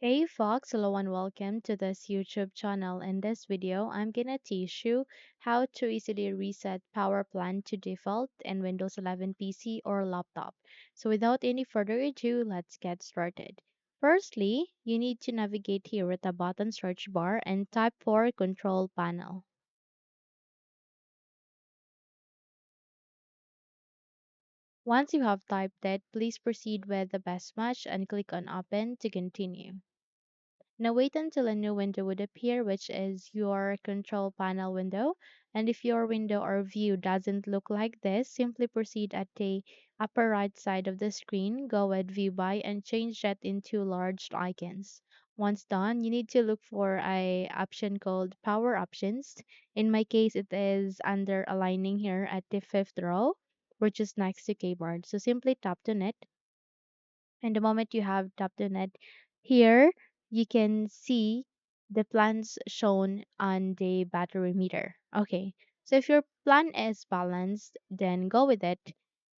Hey Fox, hello and welcome to this YouTube channel. In this video, I'm gonna teach you how to easily reset power plan to default in Windows 11 PC or laptop. So without any further ado, let's get started. Firstly, you need to navigate here at the bottom search bar and type for control panel. Once you have typed it, please proceed with the best match and click on open to continue. Now wait until a new window would appear, which is your control panel window. And if your window or view doesn't look like this, simply proceed at the upper right side of the screen, go with view by and change that into large icons. Once done, you need to look for a option called power options. In my case, it is under aligning here at the fifth row, which is next to keyboard. So simply tap on it, and the moment you have tapped on it, here you can see the plans shown on the battery meter. Okay, so if your plan is balanced, then go with it.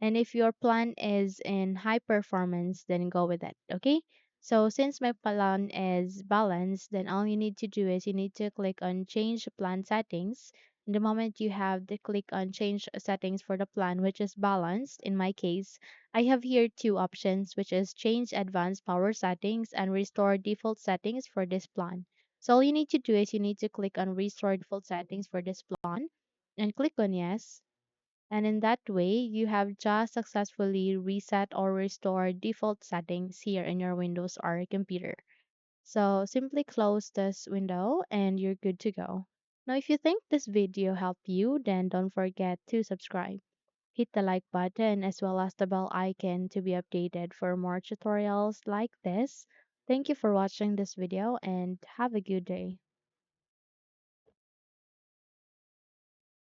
And if your plan is in high performance, then go with it. Okay, so since my plan is balanced, then all you need to do is you need to click on change plan settings. And the moment you have the click on change settings for the plan, which is balanced, in my case, I have here two options, which is change advanced power settings and restore default settings for this plan. So all you need to do is you need to click on restore default settings for this plan and click on yes. And in that way, you have just successfully reset or restored default settings here in your Windows or computer. So simply close this window and you're good to go. Now, if you think this video helped you, then don't forget to subscribe. Hit the like button as well as the bell icon to be updated for more tutorials like this. Thank you for watching this video and have a good day.